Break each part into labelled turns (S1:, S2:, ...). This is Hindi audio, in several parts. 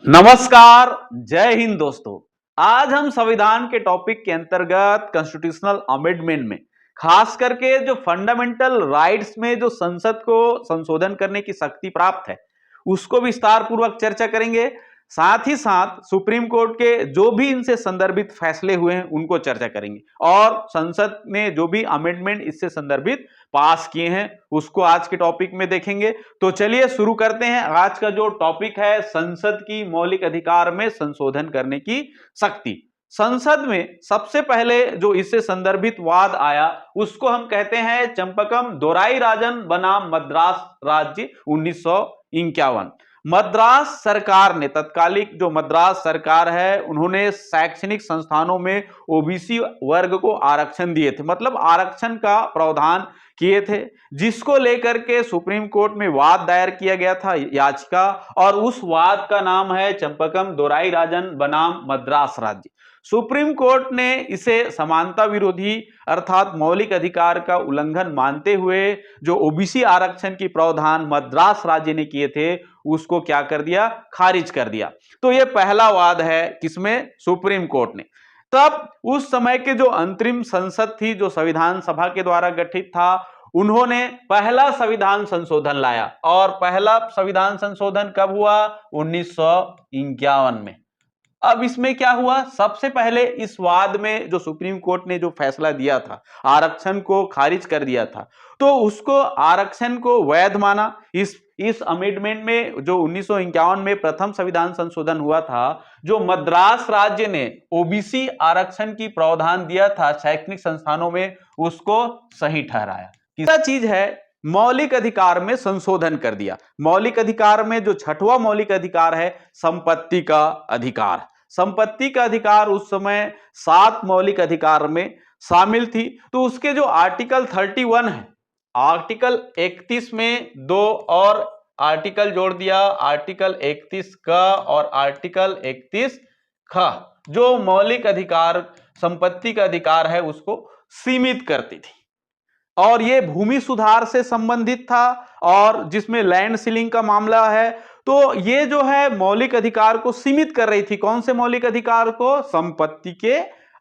S1: नमस्कार, जय हिंद दोस्तों। आज हम संविधान के टॉपिक के अंतर्गत कॉन्स्टिट्यूशनल अमेंडमेंट में खास करके जो फंडामेंटल राइट्स में जो संसद को संशोधन करने की शक्ति प्राप्त है उसको विस्तार पूर्वक चर्चा करेंगे। साथ ही साथ सुप्रीम कोर्ट के जो भी इनसे संदर्भित फैसले हुए हैं उनको चर्चा करेंगे और संसद ने जो भी अमेंडमेंट इससे संदर्भित पास किए हैं उसको आज के टॉपिक में देखेंगे। तो चलिए शुरू करते हैं। आज का जो टॉपिक है संसद की मौलिक अधिकार में संशोधन करने की शक्ति। संसद में सबसे पहले जो इससे संदर्भित वाद आया उसको हम कहते हैं चंपकम दोराईराजन बनाम मद्रास राज्य 1951। मद्रास सरकार ने तत्कालिक जो मद्रास सरकार है उन्होंने शैक्षणिक संस्थानों में ओबीसी वर्ग को आरक्षण दिए थे, मतलब आरक्षण का प्रावधान किए थे, जिसको लेकर के सुप्रीम कोर्ट में वाद दायर किया गया था, याचिका, और उस वाद का नाम है चंपकम दोराईराजन बनाम मद्रास राज्य। सुप्रीम कोर्ट ने इसे समानता विरोधी अर्थात मौलिक अधिकार का उल्लंघन मानते हुए जो ओबीसी आरक्षण की प्रावधान मद्रास राज्य ने किए थे उसको क्या कर दिया, खारिज कर दिया। तो यह पहला वाद है किसमें, सुप्रीम कोर्ट ने। तब उस समय के जो अंतरिम संसद थी जो संविधान सभा के द्वारा गठित था उन्होंने पहला संविधान संशोधन लाया और पहला संविधान संशोधन कब हुआ, 1951 में। अब इसमें क्या हुआ, सबसे पहले इस वाद में जो सुप्रीम कोर्ट ने जो फैसला दिया था, आरक्षण को खारिज कर दिया था, तो उसको आरक्षण को वैध माना। इस अमेंडमेंट में जो 1951 में प्रथम संविधान संशोधन हुआ था, जो मद्रास राज्य ने ओबीसी आरक्षण की प्रावधान दिया था शैक्षणिक संस्थानों में, उसको सही ठहराया। तीसरा चीज है मौलिक अधिकार में संशोधन कर दिया। मौलिक अधिकार में जो छठवां मौलिक अधिकार है संपत्ति का अधिकार। संपत्ति का अधिकार उस समय 7 मौलिक अधिकार में शामिल थी। तो उसके जो आर्टिकल 31 है, आर्टिकल 31 में 2 और आर्टिकल जोड़ दिया, आर्टिकल 31 का और आर्टिकल 31 ख, जो मौलिक अधिकार संपत्ति का अधिकार है उसको सीमित करती थी और ये भूमि सुधार से संबंधित था और जिसमें लैंड सीलिंग का मामला है। तो ये जो है मौलिक अधिकार को सीमित कर रही थी। कौन से मौलिक अधिकार को, संपत्ति के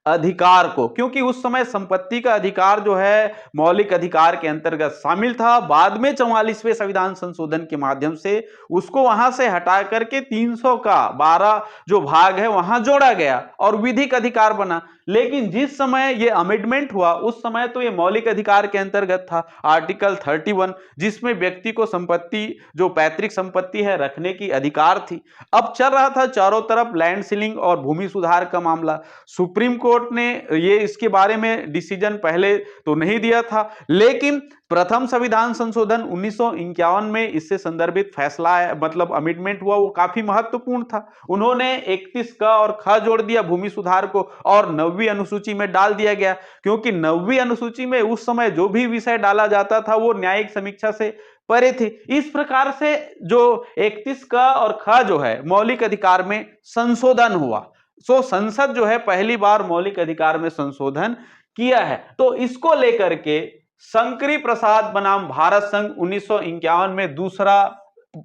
S1: अधिकार को, क्योंकि उस समय संपत्ति का अधिकार जो है मौलिक अधिकार के अंतर्गत शामिल था। बाद में 44वें संविधान संशोधन के माध्यम से उसको वहां से हटा करके 300 का 12 जो भाग है वहां जोड़ा गया और विधिक अधिकार बना। लेकिन जिस समय ये अमेंडमेंट हुआ उस समय तो ये मौलिक अधिकार के अंतर्गत था, आर्टिकल 31, जिसमें व्यक्ति को संपत्ति जो पैतृक संपत्ति है रखने की अधिकार थी। अब चल रहा था चारों तरफ लैंड सीलिंग और भूमि सुधार का मामला। सुप्रीम कोर्ट ने ये इसके बारे में डिसीजन पहले तो नहीं दिया था, लेकिन प्रथम संविधान संशोधन 1951 में इससे संदर्भित फैसला है, मतलब अमेंडमेंट हुआ, वो काफी महत्वपूर्ण था। उन्होंने 31 का और ख जोड़ दिया भूमि सुधार को और 9वीं अनुसूची में डाल दिया गया, क्योंकि 9वीं अनुसूची में उस समय जो भी विषय डाला जाता था वो न्यायिक समीक्षा से परे थे। इस प्रकार से जो 31 का और ख जो है मौलिक अधिकार में संशोधन हुआ। सो संसद जो है पहली बार मौलिक अधिकार में संशोधन किया है। तो इसको लेकर के शंकरी प्रसाद बनाम भारत संघ 1951 में दूसरा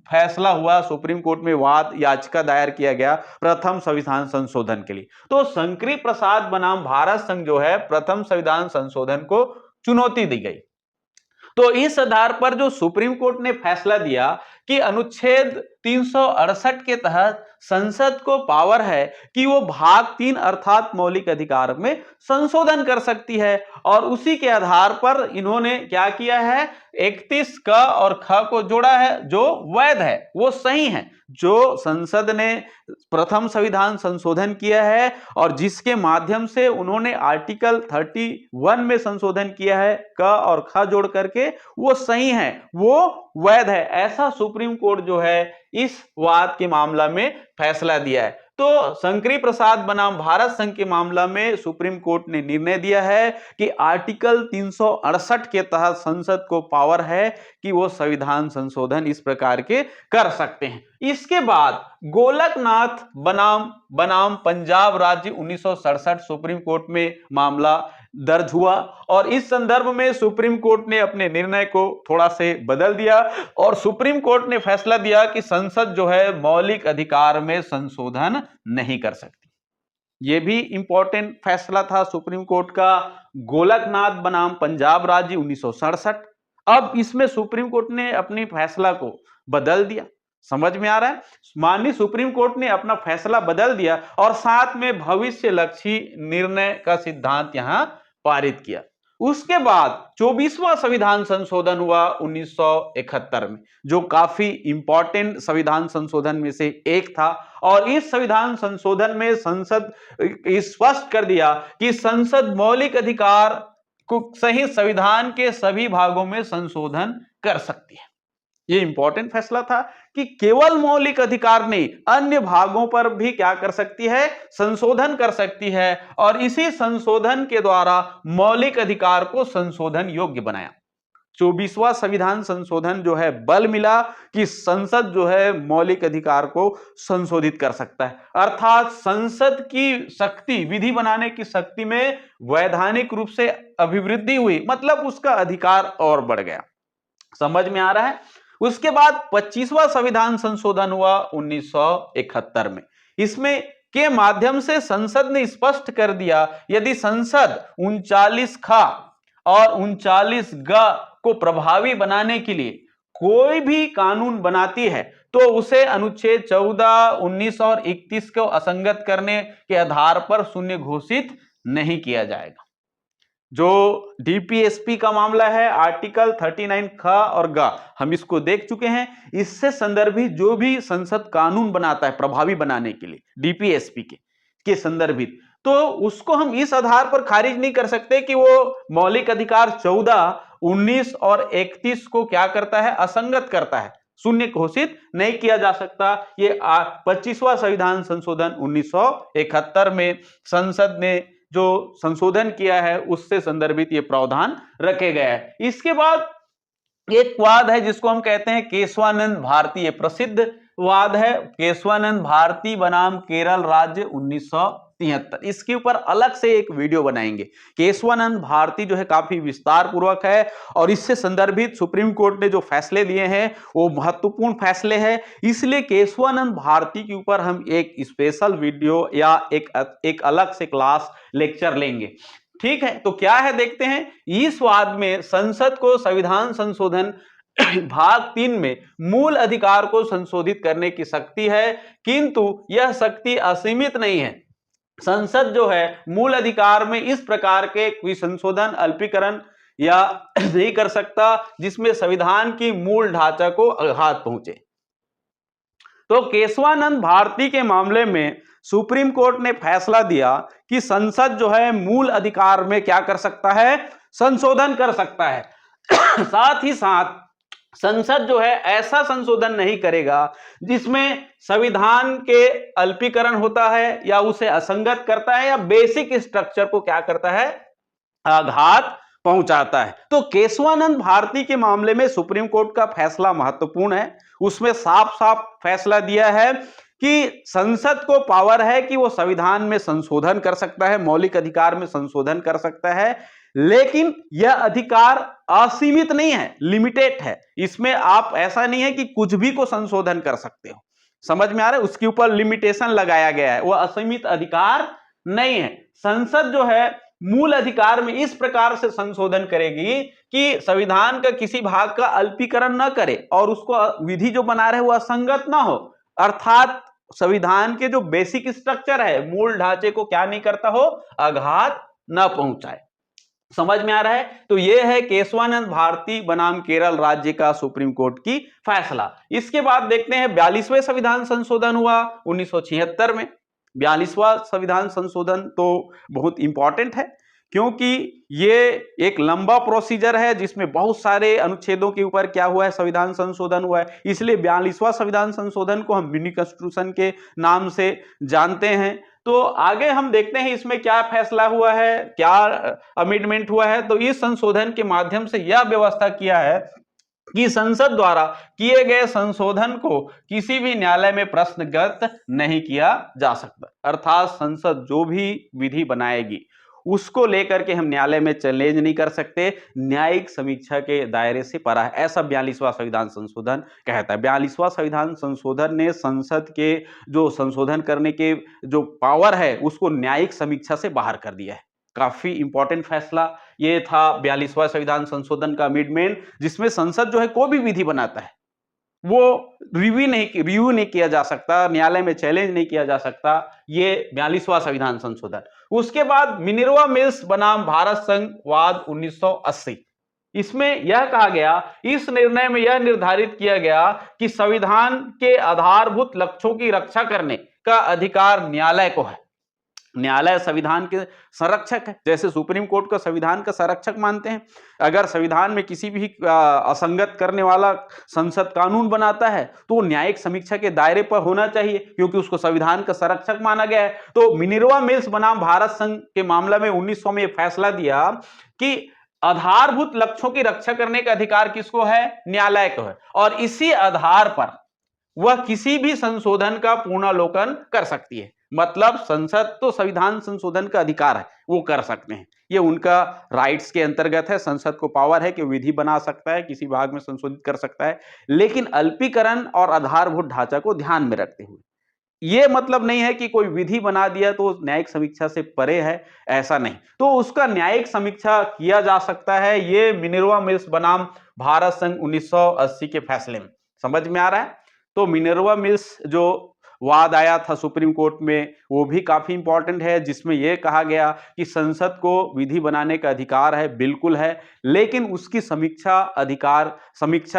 S1: फैसला हुआ। सुप्रीम कोर्ट में वाद याचिका दायर किया गया प्रथम संविधान संशोधन के लिए। तो शंकरी प्रसाद बनाम भारत संघ जो है प्रथम संविधान संशोधन को चुनौती दी गई। तो इस आधार पर जो सुप्रीम कोर्ट ने फैसला दिया कि अनुच्छेद 368 के तहत संसद को पावर है कि वो भाग 3 अर्थात मौलिक अधिकार में संशोधन कर सकती है और उसी के आधार पर इन्होंने क्या किया है, 31 क और ख को जोड़ा है, जो वैध है, वो सही है। जो संसद ने प्रथम संविधान संशोधन किया है और जिसके माध्यम से उन्होंने आर्टिकल 31 में संशोधन किया है, क और ख जोड़ करके, वो सही है, वो वैध है, ऐसा सुप्रीम कोर्ट जो है इस वाद के मामला में फैसला दिया है। तो शंकरी प्रसाद बनाम भारत संघ के मामला में सुप्रीम कोर्ट ने निर्णय दिया है कि आर्टिकल 368 के तहत संसद को पावर है कि वो संविधान संशोधन इस प्रकार के कर सकते हैं। इसके बाद गोलकनाथ बनाम पंजाब राज्य 1967 सुप्रीम कोर्ट में मामला दर्ज हुआ और इस संदर्भ में सुप्रीम कोर्ट ने अपने निर्णय को थोड़ा से बदल दिया और सुप्रीम कोर्ट ने फैसला दिया कि संसद जो है मौलिक अधिकार में संशोधन नहीं कर सकती। यह भी इंपॉर्टेंट फैसला था सुप्रीम कोर्ट का, गोलकनाथ बनाम पंजाब राज्य 1967। अब इसमें सुप्रीम कोर्ट ने अपनी फैसला को बदल दिया। समझ में आ रहा है? माननीय सुप्रीम कोर्ट ने अपना फैसला बदल दिया और साथ में भविष्य लक्षी निर्णय का सिद्धांत यहां पारित किया। उसके बाद 24वां संविधान संशोधन हुआ 1971 में, जो काफी इंपॉर्टेंट संविधान संशोधन में से एक था और इस संविधान संशोधन में संसद स्पष्ट कर दिया कि संसद मौलिक अधिकार को सहित संविधान के सभी भागों में संशोधन कर सकती है। यह इंपॉर्टेंट फैसला था कि केवल मौलिक अधिकार नहीं, अन्य भागों पर भी क्या कर सकती है, संशोधन कर सकती है और इसी संशोधन के द्वारा मौलिक अधिकार को संशोधन योग्य बनाया। 24वां संविधान संशोधन जो है बल मिला कि संसद जो है मौलिक अधिकार को संशोधित कर सकता है, अर्थात संसद की शक्ति, विधि बनाने की शक्ति में वैधानिक रूप से अभिवृद्धि हुई, मतलब उसका अधिकार और बढ़ गया। समझ में आ रहा है? उसके बाद 25वां संविधान संशोधन हुआ 1971 में। इसमें के माध्यम से संसद ने स्पष्ट कर दिया यदि संसद 39 ख और 39 ग को प्रभावी बनाने के लिए कोई भी कानून बनाती है तो उसे अनुच्छेद 14, 19 और 31 को असंगत करने के आधार पर शून्य घोषित नहीं किया जाएगा। जो डीपीएसपी का मामला है, आर्टिकल 39 ख और ग, हम इसको देख चुके हैं। इससे संदर्भित जो भी संसद कानून बनाता है प्रभावी बनाने के लिए डीपीएसपी के संदर्भित, तो उसको हम इस आधार पर खारिज नहीं कर सकते कि वो मौलिक अधिकार 14, 19 और 31 को क्या करता है, असंगत करता है, शून्य घोषित नहीं किया जा सकता। ये 25वां संविधान संशोधन 1971 में संसद ने जो संशोधन किया है उससे संदर्भित ये प्रावधान रखे गए हैं। इसके बाद एक वाद है जिसको हम कहते हैं केशवानंद भारती, ये प्रसिद्ध वाद है, केशवानंद भारती बनाम केरल राज्य 1973। इसके ऊपर अलग से एक वीडियो बनाएंगे। केशवानंद भारती जो है काफी विस्तार पूर्वक है और इससे संदर्भित सुप्रीम कोर्ट ने जो फैसले दिए हैं वो महत्वपूर्ण फैसले हैं, इसलिए केशवानंद भारती के ऊपर हम एक स्पेशल वीडियो या एक अलग से क्लास लेक्चर लेंगे। ठीक है, तो क्या है देखते हैं। इस वाद में संसद को संविधान संशोधन भाग 3 में मूल अधिकार को संशोधित करने की शक्ति है, किंतु यह शक्ति असीमित नहीं है। संसद जो है मूल अधिकार में इस प्रकार के कोई संशोधन, अल्पीकरण या नहीं कर सकता जिसमें संविधान की मूल ढांचा को आघात पहुंचे। तो केशवानंद भारती के मामले में सुप्रीम कोर्ट ने फैसला दिया कि संसद जो है मूल अधिकार में क्या कर सकता है, संशोधन कर सकता है। साथ ही साथ संसद जो है ऐसा संशोधन नहीं करेगा जिसमें संविधान के अल्पीकरण होता है या उसे असंगत करता है या बेसिक स्ट्रक्चर को क्या करता है, आघात पहुंचाता है। तो केशवानंद भारती के मामले में सुप्रीम कोर्ट का फैसला महत्वपूर्ण है। उसमें साफ साफ फैसला दिया है कि संसद को पावर है कि वो संविधान में संशोधन कर सकता है, मौलिक अधिकार में संशोधन कर सकता है, लेकिन यह अधिकार असीमित नहीं है, लिमिटेड है। इसमें आप ऐसा नहीं है कि कुछ भी को संशोधन कर सकते हो। समझ में आ रहा है? उसके ऊपर लिमिटेशन लगाया गया है, वह असीमित अधिकार नहीं है। संसद जो है मूल अधिकार में इस प्रकार से संशोधन करेगी कि संविधान का किसी भाग का अल्पीकरण न करे और उसको विधि जो बना रहे वो असंगत ना हो, अर्थात संविधान के जो बेसिक स्ट्रक्चर है, मूल ढांचे को क्या नहीं करता हो, आघात ना पहुंचाए। समझ में आ रहा है? तो यह है केशवानंद भारती बनाम केरल राज्य का सुप्रीम कोर्ट की फैसला। इसके बाद देखते हैं 42वें संविधान संशोधन हुआ 1976 में। 42वां संविधान संशोधन तो बहुत इंपॉर्टेंट है क्योंकि ये एक लंबा प्रोसीजर है जिसमें बहुत सारे अनुच्छेदों के ऊपर क्या हुआ है, संविधान संशोधन हुआ है। इसलिए 42वां संविधान संशोधन को हम मिनी कॉन्स्टिट्यूशन के नाम से जानते हैं। तो आगे हम देखते हैं इसमें क्या फैसला हुआ है, क्या अमेंडमेंट हुआ है। तो इस संशोधन के माध्यम से यह व्यवस्था किया है कि संसद द्वारा किए गए संशोधन को किसी भी न्यायालय में प्रश्नगत नहीं किया जा सकता, अर्थात संसद जो भी विधि बनाएगी उसको लेकर के हम न्यायालय में चैलेंज नहीं कर सकते, न्यायिक समीक्षा के दायरे से परा है, ऐसा 42वां संविधान संशोधन कहता है। 42वां संविधान संशोधन ने संसद के जो संशोधन करने के जो पावर है उसको न्यायिक समीक्षा से बाहर कर दिया है। काफी इंपॉर्टेंट फैसला ये था 42वां संविधान संशोधन का अमेंडमेंट, जिसमें संसद जो है कोई भी विधि बनाता है वो रिव्यू नहीं किया जा सकता, न्यायालय में चैलेंज नहीं किया जा सकता। ये 42वां संविधान संशोधन। उसके बाद मिनर्वा मिल्स बनाम भारत संघ वाद 1980। इसमें यह कहा गया, इस निर्णय में यह निर्धारित किया गया कि संविधान के आधारभूत लक्ष्यों की रक्षा करने का अधिकार न्यायालय को है। न्यायालय संविधान के संरक्षक है, जैसे सुप्रीम कोर्ट को संविधान का संरक्षक मानते हैं। अगर संविधान में किसी भी असंगत करने वाला संसद कानून बनाता है तो वो न्यायिक समीक्षा के दायरे पर होना चाहिए, क्योंकि उसको संविधान का संरक्षक माना गया है। तो मिनर्वा मिल्स बनाम भारत संघ के मामला में 1900 में फैसला दिया कि आधारभूत लक्ष्यों की रक्षा करने का अधिकार किसको है? न्यायालय को है, और इसी आधार पर वह किसी भी संशोधन का पुनर्लोकन कर सकती है। मतलब संसद तो संविधान संशोधन का अधिकार है, वो कर सकते हैं, ये उनका राइट्स के अंतर्गत है। संसद को पावर है कि विधि बना सकता है, किसी भाग में संशोधित कर सकता है, लेकिन अल्पीकरण और आधारभूत ढांचा को ध्यान में रखते हुए। ये मतलब नहीं है कि कोई विधि बना दिया तो न्यायिक समीक्षा से परे है, ऐसा नहीं। तो उसका न्यायिक समीक्षा किया जा सकता है, ये मिनर्वा मिल्स बनाम भारत संघ 1980 के फैसले में। समझ में आ रहा है? तो मिनर्वा मिल्स जो वाद आया था सुप्रीम कोर्ट में, वो भी काफी इंपॉर्टेंट है, जिसमें यह कहा गया कि संसद को विधि बनाने का अधिकार है, बिल्कुल है, लेकिन उसकी समीक्षा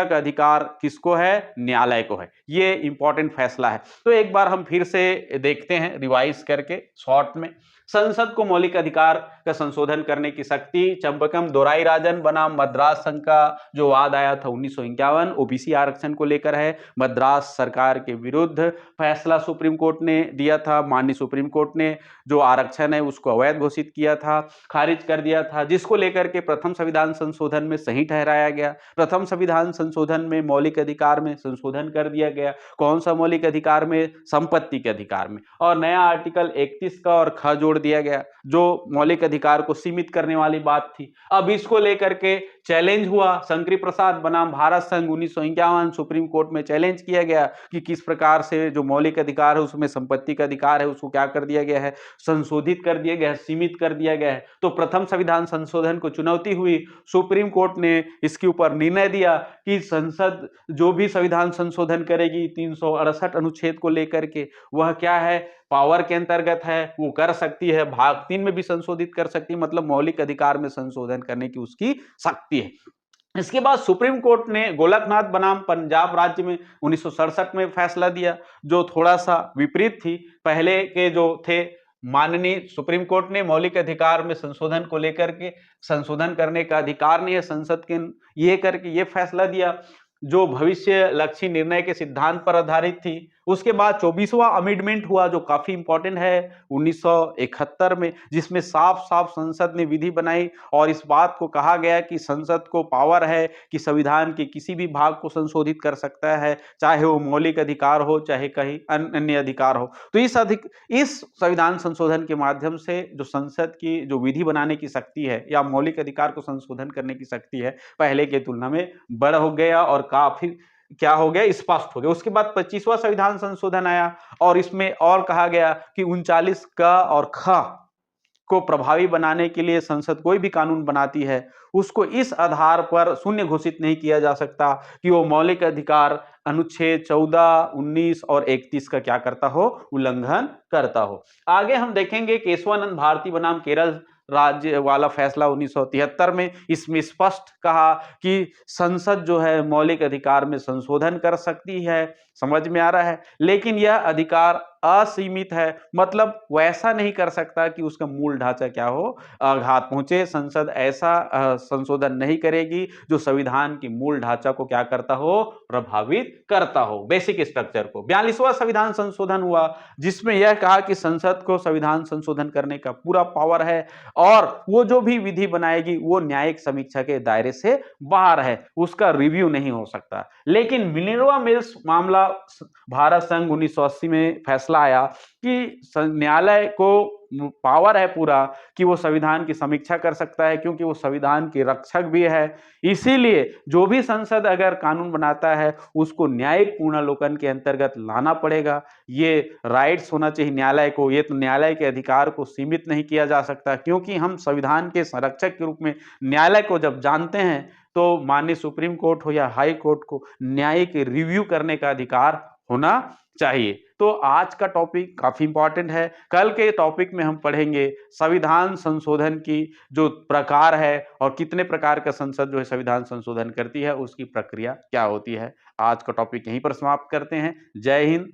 S1: का अधिकार किसको है? न्यायालय को है। ये इंपॉर्टेंट फैसला है। तो एक बार हम फिर से देखते हैं रिवाइज करके शॉर्ट में। संसद को मौलिक अधिकार का संशोधन करने की शक्ति, चंपकम दोराईराजन बनाम मद्रास संघ का जो वाद आया था 1951, ओबीसी आरक्षण को लेकर है, मद्रास सरकार के विरुद्ध फैसला सुप्रीम कोर्ट ने दिया था। माननीय सुप्रीम कोर्ट ने जो आरक्षण है उसको अवैध घोषित किया था, खारिज कर दिया था, जिसको लेकर के प्रथम संविधान संशोधन में सही ठहराया गया। प्रथम संविधान संशोधन में मौलिक अधिकार में संशोधन कर दिया गया। कौन सा मौलिक अधिकार में? संपत्ति के अधिकार में, और नया आर्टिकल 31 का और ख जोड़ दिया गया, जो मौलिक अधिकार को सीमित करने वाली बात थी। अब इसको लेकर के चैलेंज हुआ, शंकरी प्रसाद बनाम भारत संघ 1951, सुप्रीम कोर्ट में चैलेंज किया गया कि किस प्रकार से जो मौलिक अधिकार है उसमें संपत्ति का अधिकार है उसको क्या कर दिया गया है? संशोधित कर दिया गया है, सीमित कर दिया गया है। तो प्रथम संविधान संशोधन को चुनौती हुई, सुप्रीम कोर्ट ने इसके ऊपर निर्णय दिया कि संसद जो भी संविधान संशोधन करेगी 368 अनुच्छेद को लेकर के, वह क्या है? पावर के अंतर्गत है, वो कर सकती है, भाग 3 में भी संशोधित कर सकती है, मतलब मौलिक अधिकार में संशोधन करने की उसकी शक्ति है। इसके बाद सुप्रीम कोर्ट ने गोलकनाथ बनाम पंजाब राज्य में 1967 में फैसला दिया, जो थोड़ा सा विपरीत थी पहले के जो थे। माननीय सुप्रीम कोर्ट ने मौलिक अधिकार में संशोधन को लेकर के, संशोधन करने का अधिकार नहीं है संसद के, ये करके ये फैसला दिया जो भविष्य लक्ष्य निर्णय के सिद्धांत पर आधारित थी। उसके बाद 24वां अमेंडमेंट हुआ, जो काफी इंपॉर्टेंट है 1971 में, जिसमें साफ साफ संसद ने विधि बनाई और इस बात को कहा गया कि संसद को पावर है कि संविधान के किसी भी भाग को संशोधित कर सकता है, चाहे वो मौलिक अधिकार हो चाहे कहीं अन्य अधिकार हो। तो इस संविधान संशोधन के माध्यम से जो संसद की जो विधि बनाने की शक्ति है या मौलिक अधिकार को संशोधन करने की शक्ति है, पहले के तुलना में बढ़ हो गया और काफी क्या हो गया? स्पष्ट हो गया। उसके बाद 25वां संविधान संशोधन आया और इसमें और कहा गया कि 39 का और ख को प्रभावी बनाने के लिए संसद कोई भी कानून बनाती है उसको इस आधार पर शून्य घोषित नहीं किया जा सकता कि वो मौलिक अधिकार अनुच्छेद 14, 19 और 31 का क्या करता हो? उल्लंघन करता हो। आगे हम देखेंगे केशवानंद भारती बनाम केरल राज्य वाला फैसला 1973 में। इसमें स्पष्ट कहा कि संसद जो है मौलिक अधिकार में संशोधन कर सकती है, समझ में आ रहा है, लेकिन यह अधिकार असीमित है, मतलब वैसा नहीं कर सकता कि उसका मूल ढांचा क्या हो? आघात पहुंचे। संसद ऐसा संशोधन नहीं करेगी जो संविधान की मूल ढांचा को क्या करता हो? प्रभावित करता हो, बेसिक स्ट्रक्चर को। 42वां संविधान संशोधन हुआ जिसमें यह कहा कि संसद को संविधान संशोधन करने का पूरा पावर है और वो जो भी विधि बनाएगी वो न्यायिक समीक्षा के दायरे से बाहर है, उसका रिव्यू नहीं हो सकता। लेकिन मिनर्वा मिल्स मामला भारत संघ 1980 में फैसला फैसला आया कि न्यायालय को पावर है पूरा कि वो संविधान की समीक्षा कर सकता है, क्योंकि वो संविधान की रक्षक भी है। इसीलिए जो भी संसद अगर कानून बनाता है उसको न्यायिक पुनर्विलोकन के अंतर्गत लाना पड़ेगा। ये राइट्स होना चाहिए न्यायालय को, ये तो न्यायालय के अधिकार को सीमित नहीं किया जा सकता, क्योंकि हम संविधान के संरक्षक के रूप में न्यायालय को जब जानते हैं तो माननीय सुप्रीम कोर्ट हो या हाई कोर्ट को न्यायिक रिव्यू करने का अधिकार होना चाहिए। तो आज का टॉपिक काफी इंपॉर्टेंट है। कल के टॉपिक में हम पढ़ेंगे संविधान संशोधन की जो प्रकार है और कितने प्रकार का संसद जो है संविधान संशोधन करती है, उसकी प्रक्रिया क्या होती है। आज का टॉपिक यहीं पर समाप्त करते हैं। जय हिंद,